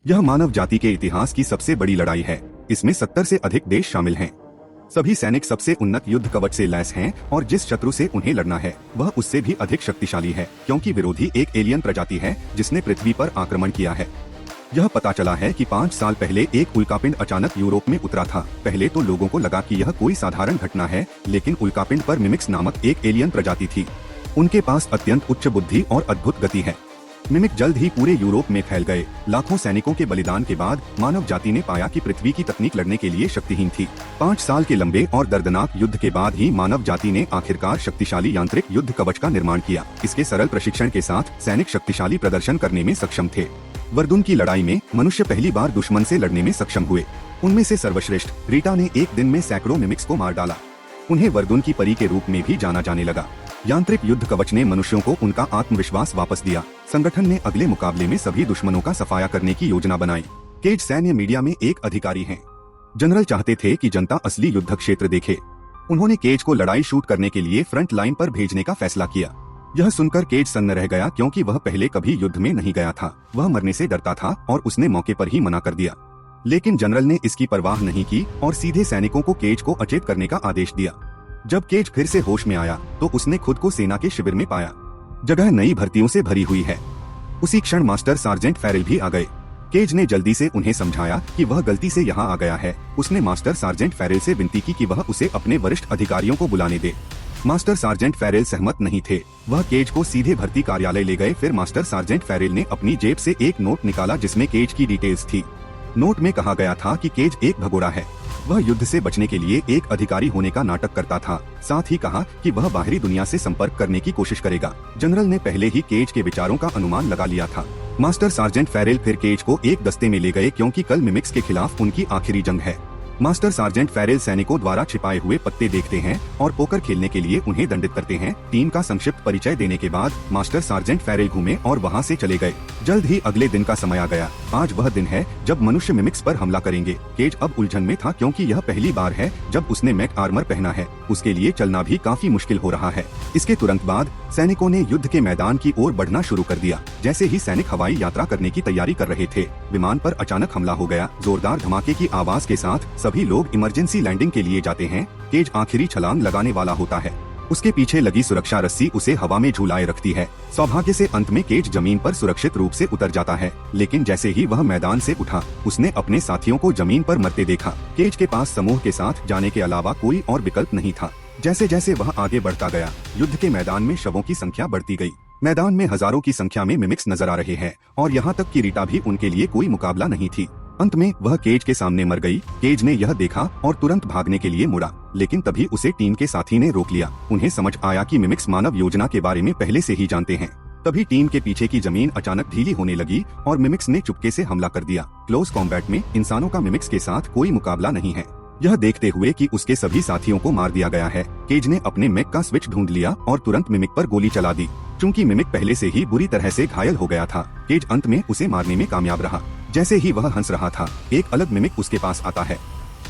यह मानव जाति के इतिहास की सबसे बड़ी लड़ाई है। इसमें 70 से अधिक देश शामिल हैं। सभी सैनिक सबसे उन्नत युद्ध कवच से लैस हैं और जिस शत्रु से उन्हें लड़ना है वह उससे भी अधिक शक्तिशाली है, क्योंकि विरोधी एक एलियन प्रजाति है जिसने पृथ्वी पर आक्रमण किया है। यह पता चला है कि 5 साल पहले एक उल्कापिंड अचानक यूरोप में उतरा था। पहले तो लोगों को लगा कि यह कोई साधारण घटना है, लेकिन उल्कापिंड पर मिमिक्स नामक एक एलियन प्रजाति थी। उनके पास अत्यंत उच्च बुद्धि और अद्भुत गति है। मिमिक जल्द ही पूरे यूरोप में फैल गए। लाखों सैनिकों के बलिदान के बाद मानव जाति ने पाया कि पृथ्वी की तकनीक लड़ने के लिए शक्तिहीन थी। 5 साल के लंबे और दर्दनाक युद्ध के बाद ही मानव जाति ने आखिरकार शक्तिशाली यांत्रिक युद्ध कवच का निर्माण किया। इसके सरल प्रशिक्षण के साथ सैनिक शक्तिशाली प्रदर्शन करने में सक्षम थे। वर्दुन की लड़ाई में मनुष्य पहली बार दुश्मन से लड़ने में सक्षम हुए। उनमें से सर्वश्रेष्ठ रीटा ने एक दिन में सैकड़ों मिमिक्स को मार डाला। उन्हें वर्दुन की परी के रूप में भी जाना जाने लगा। यांत्रिक युद्ध कवच ने मनुष्यों को उनका आत्मविश्वास वापस दिया। संगठन ने अगले मुकाबले में सभी दुश्मनों का सफाया करने की योजना बनाई। केज सैन्य मीडिया में एक अधिकारी हैं। जनरल चाहते थे कि जनता असली युद्ध क्षेत्र देखे। उन्होंने केज को लड़ाई शूट करने के लिए फ्रंट लाइन पर भेजने का फैसला किया। यह सुनकर केज सन्न रह गया, क्योंकि वह पहले कभी युद्ध में नहीं गया था। वह मरने से डरता था और उसने मौके पर ही मना कर दिया। लेकिन जनरल ने इसकी परवाह नहीं की और सीधे सैनिकों को केज को अचेत करने का आदेश दिया। जब केज फिर से होश में आया तो उसने खुद को सेना के शिविर में पाया। जगह नई भर्तियों से भरी हुई है। उसी क्षण मास्टर सार्जेंट फेरेल भी आ गए। केज ने जल्दी से उन्हें समझाया कि वह गलती से यहाँ आ गया है। उसने मास्टर सार्जेंट फेरेल से विनती की कि वह उसे अपने वरिष्ठ अधिकारियों को बुलाने दे। मास्टर सार्जेंट फेरेल सहमत नहीं थे। वह केज को सीधे भर्ती कार्यालय ले गए। फिर मास्टर सार्जेंट फेरेल ने अपनी जेब से एक नोट निकाला जिसमें केज की डिटेल्स थी। नोट में कहा गया था कि केज एक भगोड़ा है। वह युद्ध से बचने के लिए एक अधिकारी होने का नाटक करता था। साथ ही कहा कि वह बाहरी दुनिया से संपर्क करने की कोशिश करेगा। जनरल ने पहले ही केज के विचारों का अनुमान लगा लिया था। मास्टर सार्जेंट फेरेल फिर केज को एक दस्ते में ले गए, क्योंकि कल मिमिक्स के खिलाफ उनकी आखिरी जंग है। मास्टर सार्जेंट फेरेल सैनिकों द्वारा छिपाए हुए पत्ते देखते हैं और पोकर खेलने के लिए उन्हें दंडित करते हैं। टीम का संक्षिप्त परिचय देने के बाद मास्टर सार्जेंट फेरेल घूमे और वहां से चले गए। जल्द ही अगले दिन का समय आ गया। आज वह दिन है जब मनुष्य मिमिक्स पर हमला करेंगे। केज अब उलझन में था, क्योंकि यह पहली बार है जब उसने मैक आर्मर पहना है। उसके लिए चलना भी काफी मुश्किल हो रहा है। इसके तुरंत बाद सैनिकों ने युद्ध के मैदान की ओर बढ़ना शुरू कर दिया। जैसे ही सैनिक हवाई यात्रा करने की तैयारी कर रहे थे, विमान पर अचानक हमला हो गया। जोरदार धमाके की आवाज के साथ सभी लोग इमरजेंसी लैंडिंग के लिए जाते हैं। केज आखिरी छलांग लगाने वाला होता है। उसके पीछे लगी सुरक्षा रस्सी उसे हवा में झूलाए रखती है। सौभाग्य से अंत में केज जमीन पर सुरक्षित रूप से उतर जाता है। लेकिन जैसे ही वह मैदान से उठा, उसने अपने साथियों को जमीन पर मरते देखा। केज के पास समूह के साथ जाने के अलावा कोई और विकल्प नहीं था। जैसे जैसे वह आगे बढ़ता गया, युद्ध के मैदान में शवों की संख्या बढ़ती गई। मैदान में हजारों की संख्या में मिमिक्स नजर आ रहे हैं और यहाँ तक कि रीटा भी उनके लिए कोई मुकाबला नहीं थी। अंत में वह केज के सामने मर गई। केज ने यह देखा और तुरंत भागने के लिए मुड़ा, लेकिन तभी उसे टीम के साथी ने रोक लिया। उन्हें समझ आया कि मिमिक्स मानव योजना के बारे में पहले से ही जानते हैं। तभी टीम के पीछे की जमीन अचानक ढीली होने लगी और मिमिक्स ने चुपके से हमला कर दिया। क्लोज कॉम्बैट में इंसानों का मिमिक्स के साथ कोई मुकाबला नहीं है। यह देखते हुए कि उसके सभी साथियों को मार दिया गया है, केज ने अपने मैक का स्विच ढूंढ लिया और तुरंत मिमिक पर गोली चला दी। चूंकि मिमिक पहले से ही बुरी तरह से घायल हो गया था, केज अंत में उसे मारने में कामयाब रहा। जैसे ही वह हंस रहा था, एक अलग मिमिक उसके पास आता है।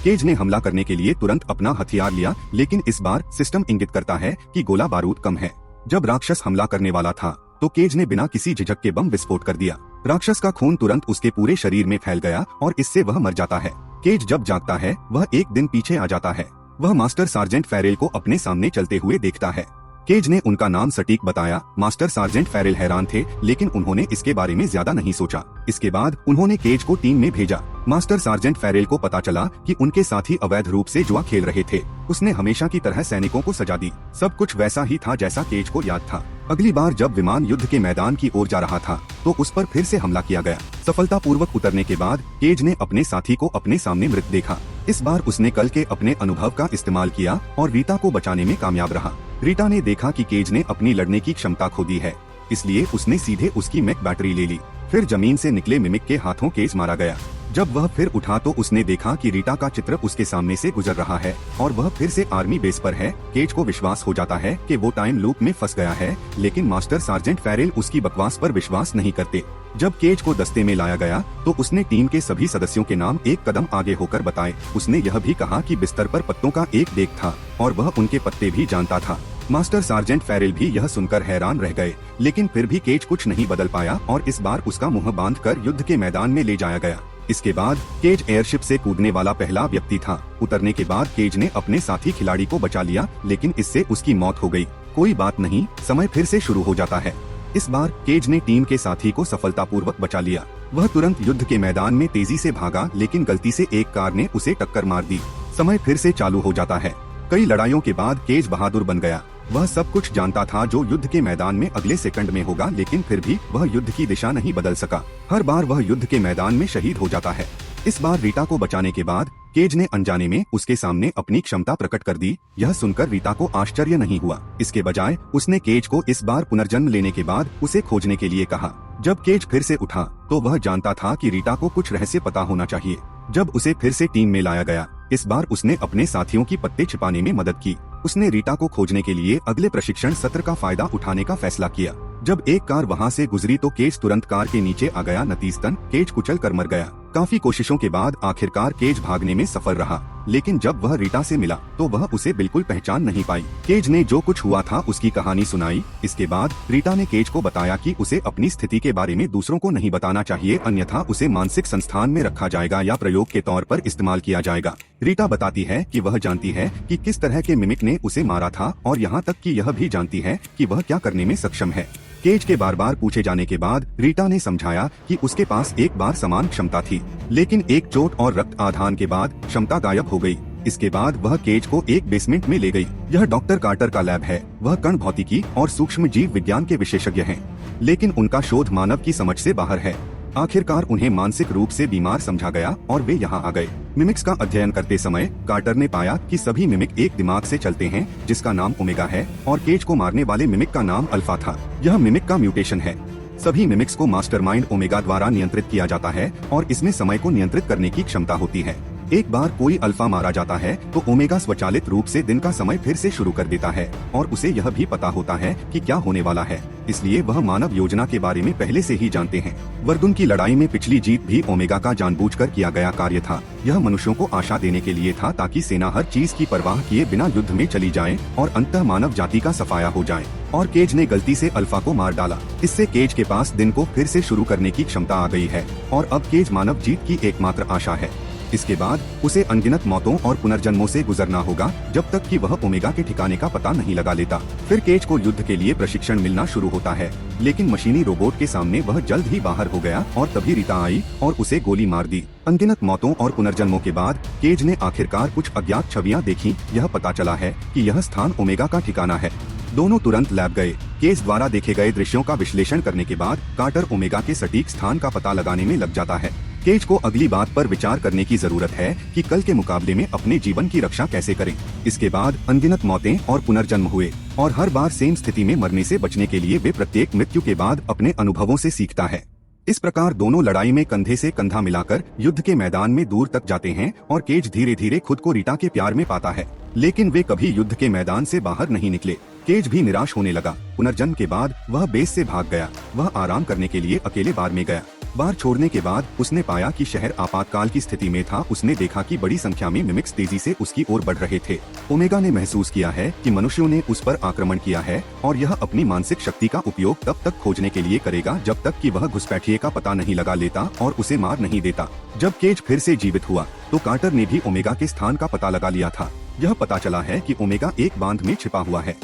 केज ने हमला करने के लिए तुरंत अपना हथियार लिया, लेकिन इस बार सिस्टम इंगित करता है कि गोला बारूद कम है। जब राक्षस हमला करने वाला था तो केज ने बिना किसी झिझक के बम विस्फोट कर दिया। राक्षस का खून तुरंत उसके पूरे शरीर में फैल गया और इससे वह मर जाता है। केज जब जागता है, वह एक दिन पीछे आ जाता है। वह मास्टर सार्जेंट फेरेल को अपने सामने चलते हुए देखता है। केज ने उनका नाम सटीक बताया। मास्टर सार्जेंट फेरेल हैरान थे, लेकिन उन्होंने इसके बारे में ज्यादा नहीं सोचा। इसके बाद उन्होंने केज को टीम में भेजा। मास्टर सार्जेंट फेरेल को पता चला कि उनके साथी अवैध रूप से जुआ खेल रहे थे। उसने हमेशा की तरह सैनिकों को सजा दी। सब कुछ वैसा ही था जैसा केज को याद था। अगली बार जब विमान युद्ध के मैदान की ओर जा रहा था तो उस पर फिर से हमला किया गया। सफलतापूर्वक उतरने के बाद केज ने अपने साथी को अपने सामने मृत देखा। इस बार उसने कल के अपने अनुभव का इस्तेमाल किया और रीटा को बचाने में कामयाब रहा। रीटा ने देखा कि केज ने अपनी लड़ने की क्षमता खो दी है, इसलिए उसने सीधे उसकी मैक बैटरी ले ली। फिर जमीन से निकले मिमिक के हाथों केज मारा गया। जब वह फिर उठा तो उसने देखा कि रीटा का चित्र उसके सामने से गुजर रहा है और वह फिर से आर्मी बेस पर है। केज को विश्वास हो जाता है कि वो टाइम लूप में फंस गया है, लेकिन मास्टर सार्जेंट फेरेल उसकी बकवास पर विश्वास नहीं करते। जब केज को दस्ते में लाया गया तो उसने टीम के सभी सदस्यों के नाम एक कदम आगे होकर बताए। उसने यह भी कहा कि बिस्तर पर पत्तों का एक डेक था और वह उनके पत्ते भी जानता था। मास्टर सार्जेंट फेरिल भी यह सुनकर हैरान रह गए, लेकिन फिर भी केज कुछ नहीं बदल पाया और इस बार उसका मुंह बांधकर युद्ध के मैदान में ले जाया गया। इसके बाद केज एयरशिप से कूदने वाला पहला व्यक्ति था। उतरने के बाद केज ने अपने साथी खिलाड़ी को बचा लिया, लेकिन इससे उसकी मौत हो गई। कोई बात नहीं, समय फिर से शुरू हो जाता है। इस बार केज ने टीम के साथी को सफलतापूर्वक बचा लिया। वह तुरंत युद्ध के मैदान में तेजी से भागा, लेकिन गलती से एक कार ने उसे टक्कर मार दी। समय फिर से चालू हो जाता है। कई लड़ाइयों के बाद केज बहादुर बन गया। वह सब कुछ जानता था जो युद्ध के मैदान में अगले सेकंड में होगा, लेकिन फिर भी वह युद्ध की दिशा नहीं बदल सका। हर बार वह युद्ध के मैदान में शहीद हो जाता है। इस बार रीटा को बचाने के बाद केज ने अनजाने में उसके सामने अपनी क्षमता प्रकट कर दी। यह सुनकर रीटा को आश्चर्य नहीं हुआ। इसके बजाय उसने केज को इस बार पुनर्जन्म लेने के बाद उसे खोजने के लिए कहा। जब केज फिर से उठा तो वह जानता था कि रीटा को कुछ रहस्य पता होना चाहिए। जब उसे फिर से टीम में लाया गया, इस बार उसने अपने साथियों की पत्ते छिपाने में मदद की। उसने रीटा को खोजने के लिए अगले प्रशिक्षण सत्र का फायदा उठाने का फैसला किया। जब एक कार वहां से गुजरी तो केज तुरंत कार के नीचे आ गया। नतीजतन केज कुचल कर मर गया। काफी कोशिशों के बाद आखिरकार केज भागने में सफल रहा, लेकिन जब वह रीटा से मिला तो वह उसे बिल्कुल पहचान नहीं पाई। केज ने जो कुछ हुआ था उसकी कहानी सुनाई। इसके बाद रीटा ने केज को बताया कि उसे अपनी स्थिति के बारे में दूसरों को नहीं बताना चाहिए, अन्यथा उसे मानसिक संस्थान में रखा जाएगा या प्रयोग के तौर पर इस्तेमाल किया जाएगा। रीटा बताती है कि वह जानती है कि किस तरह के मिमिक ने उसे मारा था और यहाँ तक कि यह भी जानती है कि वह क्या करने में सक्षम है। केज के बार बार पूछे जाने के बाद रीटा ने समझाया कि उसके पास एक बार समान क्षमता थी, लेकिन एक चोट और रक्त आधान के बाद क्षमता गायब हो गई। इसके बाद वह केज को एक बेसमेंट में ले गई। यह डॉक्टर कार्टर का लैब है। वह कण भौतिकी और सूक्ष्म जीव विज्ञान के विशेषज्ञ हैं, लेकिन उनका शोध मानव की समझ से बाहर है। आखिरकार उन्हें मानसिक रूप से बीमार समझा गया और वे यहाँ आ गए। मिमिक्स का अध्ययन करते समय कार्टर ने पाया कि सभी मिमिक एक दिमाग से चलते हैं जिसका नाम ओमेगा है, और केज को मारने वाले मिमिक का नाम अल्फा था। यह मिमिक का म्यूटेशन है। सभी मिमिक्स को मास्टरमाइंड ओमेगा द्वारा नियंत्रित किया जाता है और इसमें समय को नियंत्रित करने की क्षमता होती है। एक बार कोई अल्फा मारा जाता है तो ओमेगा स्वचालित रूप से दिन का समय फिर से शुरू कर देता है और उसे यह भी पता होता है कि क्या होने वाला है, इसलिए वह मानव योजना के बारे में पहले से ही जानते हैं। वर्दुन की लड़ाई में पिछली जीत भी ओमेगा का जानबूझकर किया गया कार्य था। यह मनुष्यों को आशा देने के लिए था ताकि सेना हर चीज की परवाह किए बिना युद्ध में चली जाए और अंततः मानव जाति का सफाया हो जाए। और केज ने गलती से अल्फा को मार डाला। इससे केज के पास दिन को फिर से शुरू करने की क्षमता आ गई है और अब केज मानव जीत की एकमात्र आशा है। इसके बाद उसे अनगिनत मौतों और पुनर्जन्मों से गुजरना होगा जब तक कि वह ओमेगा के ठिकाने का पता नहीं लगा लेता। फिर केज को युद्ध के लिए प्रशिक्षण मिलना शुरू होता है, लेकिन मशीनी रोबोट के सामने वह जल्द ही बाहर हो गया और तभी रीटा आई और उसे गोली मार दी। अनगिनत मौतों और पुनर्जन्मों के बाद केज ने आखिरकार कुछ अज्ञात छवियां देखी। यह पता चला है कि यह स्थान ओमेगा का ठिकाना है। दोनों तुरंत लैब गए। केज द्वारा देखे गए दृश्यों का विश्लेषण करने के बाद कार्टर ओमेगा के सटीक स्थान का पता लगाने में लग जाता है। केज को अगली बात पर विचार करने की जरूरत है कि कल के मुकाबले में अपने जीवन की रक्षा कैसे करें। इसके बाद अनगिनत मौतें और पुनर्जन्म हुए और हर बार सेम स्थिति में मरने से बचने के लिए वे प्रत्येक मृत्यु के बाद अपने अनुभवों से सीखता है। इस प्रकार दोनों लड़ाई में कंधे से कंधा मिलाकर युद्ध के मैदान में दूर तक जाते हैं और केज धीरे धीरे खुद को रीटा के प्यार में पाता है, लेकिन वे कभी युद्ध के मैदान से बाहर नहीं निकले। केज भी निराश होने लगा। पुनर्जन्म के बाद वह बेस से भाग गया। वह आराम करने के लिए अकेले बार में गया। बार छोड़ने के बाद उसने पाया कि शहर आपातकाल की स्थिति में था। उसने देखा कि बड़ी संख्या में मिमिक्स तेजी से उसकी ओर बढ़ रहे थे। ओमेगा ने महसूस किया है कि मनुष्यों ने उस पर आक्रमण किया है और यह अपनी मानसिक शक्ति का उपयोग तब तक खोजने के लिए करेगा जब तक कि वह घुसपैठिए का पता नहीं लगा लेता और उसे मार नहीं देता। जब केज फिर से जीवित हुआ तो कार्टर ने भी ओमेगा के स्थान का पता लगा लिया था। यह पता चला है कि ओमेगा एक बांध में छिपा हुआ है।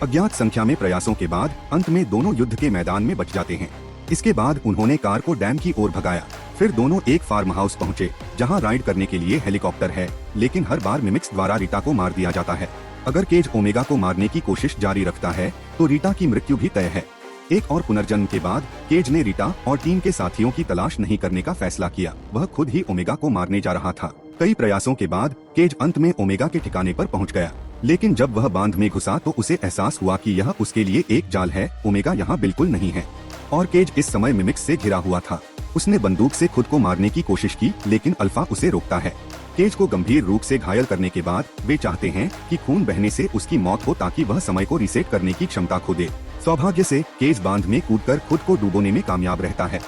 अज्ञात संख्या में प्रयासों के बाद अंत में दोनों युद्ध के मैदान में बच जाते हैं। इसके बाद उन्होंने कार को डैम की ओर भगाया। फिर दोनों एक फार्म हाउस पहुँचे जहाँ राइड करने के लिए हेलीकॉप्टर है, लेकिन हर बार मिमिक्स द्वारा रीटा को मार दिया जाता है। अगर केज ओमेगा को मारने की कोशिश जारी रखता है तो रीटा की मृत्यु भी तय है। एक और पुनर्जन्म के बाद केज ने रीटा और टीम के साथियों की तलाश नहीं करने का फैसला किया। वह खुद ही ओमेगा को मारने जा रहा था। कई प्रयासों के बाद केज अंत में ओमेगा के ठिकाने पर पहुंच गया, लेकिन जब वह बांध में घुसा तो उसे एहसास हुआ कि यह उसके लिए एक जाल है। ओमेगा यहाँ बिल्कुल नहीं है और केज इस समय मिमिक्स से घिरा हुआ था। उसने बंदूक से खुद को मारने की कोशिश की, लेकिन अल्फा उसे रोकता है। केज को गंभीर रूप से घायल करने के बाद वे चाहते हैं कि खून बहने से उसकी मौत हो ताकि वह समय को रीसेट करने की क्षमता खो दे। सौभाग्य से केज बांध में कूदकर खुद को डुबोने में कामयाब रहता है।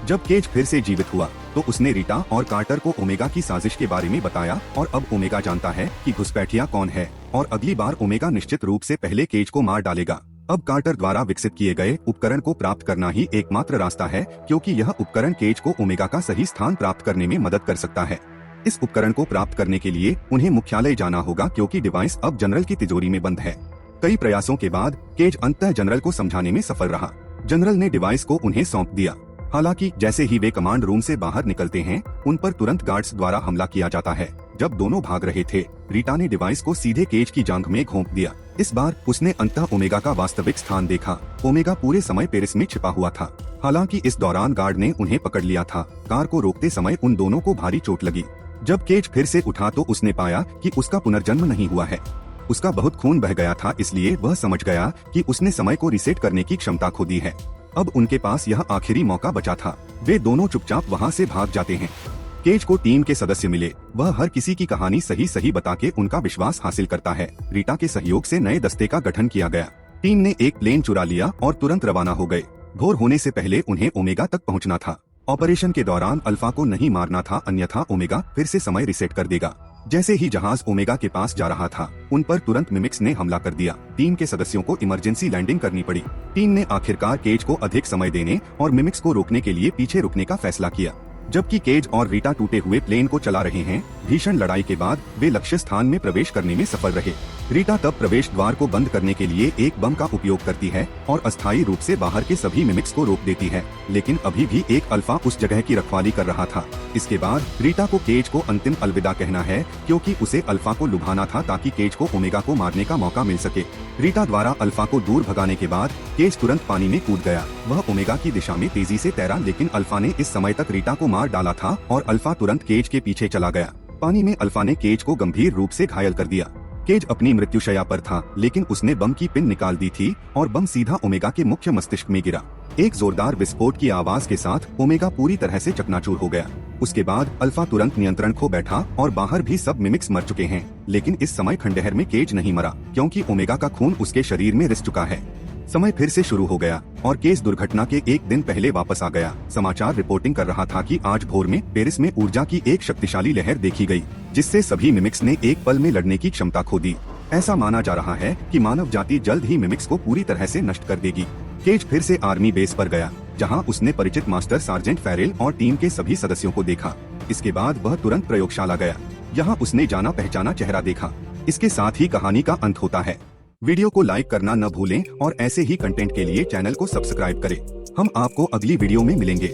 जब केज फिर से जीवित हुआ तो तो उसने रीटा और कार्टर को ओमेगा की साजिश के बारे में बताया और अब ओमेगा जानता है कि घुसपैठिया कौन है और अगली बार ओमेगा निश्चित रूप से पहले केज को मार डालेगा। अब कार्टर द्वारा विकसित किए गए उपकरण को प्राप्त करना ही एकमात्र रास्ता है, क्योंकि यह उपकरण केज को ओमेगा का सही स्थान प्राप्त करने में मदद कर सकता है। इस उपकरण को प्राप्त करने के लिए उन्हें मुख्यालय जाना होगा, क्योंकि डिवाइस अब जनरल की तिजोरी में बंद है। कई प्रयासों के बाद केज अंततः जनरल को समझाने में सफल रहा। जनरल ने डिवाइस को उन्हें सौंप दिया। हालांकि जैसे ही वे कमांड रूम से बाहर निकलते हैं, उन पर तुरंत गार्ड्स द्वारा हमला किया जाता है। जब दोनों भाग रहे थे, रीटा ने डिवाइस को सीधे केज की जांघ में घोंप दिया। इस बार उसने अंततः ओमेगा का वास्तविक स्थान देखा। ओमेगा पूरे समय पेरिस में छिपा हुआ था। हालांकि इस दौरान गार्ड ने उन्हें पकड़ लिया था। कार को रोकते समय उन दोनों को भारी चोट लगी। जब केज फिर से उठा तो उसने पाया कि उसका पुनर्जन्म नहीं हुआ है। उसका बहुत खून बह गया था, इसलिए वह समझ गया कि उसने समय को रीसेट करने की क्षमता खो दी है। अब उनके पास यह आखिरी मौका बचा था। वे दोनों चुपचाप वहाँ से भाग जाते हैं। केज को टीम के सदस्य मिले। वह हर किसी की कहानी सही बता के उनका विश्वास हासिल करता है। रीटा के सहयोग से नए दस्ते का गठन किया गया। टीम ने एक प्लेन चुरा लिया और तुरंत रवाना हो गए। भोर होने से पहले उन्हें ओमेगा तक पहुंचना था। ऑपरेशन के दौरान अल्फा को नहीं मारना था, अन्यथा ओमेगा फिर से समय रिसेट कर देगा। जैसे ही जहाज ओमेगा के पास जा रहा था, उन पर तुरंत मिमिक्स ने हमला कर दिया। टीम के सदस्यों को इमरजेंसी लैंडिंग करनी पड़ी। टीम ने आखिरकार केज को अधिक समय देने और मिमिक्स को रोकने के लिए पीछे रुकने का फैसला किया। जबकि केज और रीटा टूटे हुए प्लेन को चला रहे हैं, भीषण लड़ाई के बाद वे लक्ष्य स्थान में प्रवेश करने में सफल रहे। रीटा तब प्रवेश द्वार को बंद करने के लिए एक बम का उपयोग करती है और अस्थायी रूप से बाहर के सभी मिमिक्स को रोक देती है, लेकिन अभी भी एक अल्फा उस जगह की रखवाली कर रहा था। इसके बाद रीटा को केज को अंतिम अलविदा कहना है, क्योंकि उसे अल्फा को लुभाना था ताकि केज को ओमेगा को मारने का मौका मिल सके। रीटा द्वारा अल्फा को दूर भगाने के बाद केज तुरंत पानी में कूद गया। वह ओमेगा की दिशा में तेजी से तैरा, लेकिन अल्फा ने इस समय तक रीटा को मार डाला था और अल्फा तुरंत केज के पीछे चला गया। पानी में अल्फा ने केज को गंभीर रूप से घायल कर दिया। केज अपनी मृत्युशैया पर था, लेकिन उसने बम की पिन निकाल दी थी और बम सीधा ओमेगा के मुख्य मस्तिष्क में गिरा। एक जोरदार विस्फोट की आवाज के साथ ओमेगा पूरी तरह से चकनाचूर हो गया। उसके बाद अल्फा तुरंत नियंत्रण खो बैठा और बाहर भी सब मिमिक्स मर चुके हैं, लेकिन इस समय खंडहर में केज नहीं मरा, क्योंकि ओमेगा का खून उसके शरीर में रिस चुका है। समय फिर से शुरू हो गया और केज दुर्घटना के एक दिन पहले वापस आ गया। समाचार रिपोर्टिंग कर रहा था कि आज भोर में पेरिस में ऊर्जा की एक शक्तिशाली लहर देखी गई, जिससे सभी मिमिक्स ने एक पल में लड़ने की क्षमता खो दी। ऐसा माना जा रहा है कि मानव जाति जल्द ही मिमिक्स को पूरी तरह से नष्ट कर देगी। केज फिर से आर्मी बेस पर गया, जहां उसने परिचित मास्टर सार्जेंट फेरेल और टीम के सभी सदस्यों को देखा। इसके बाद वह तुरंत प्रयोगशाला गया। यहाँ उसने जाना पहचाना चेहरा देखा। इसके साथ ही कहानी का अंत होता है। वीडियो को लाइक करना न भूलें और ऐसे ही कंटेंट के लिए चैनल को सब्सक्राइब करें। हम आपको अगली वीडियो में मिलेंगे।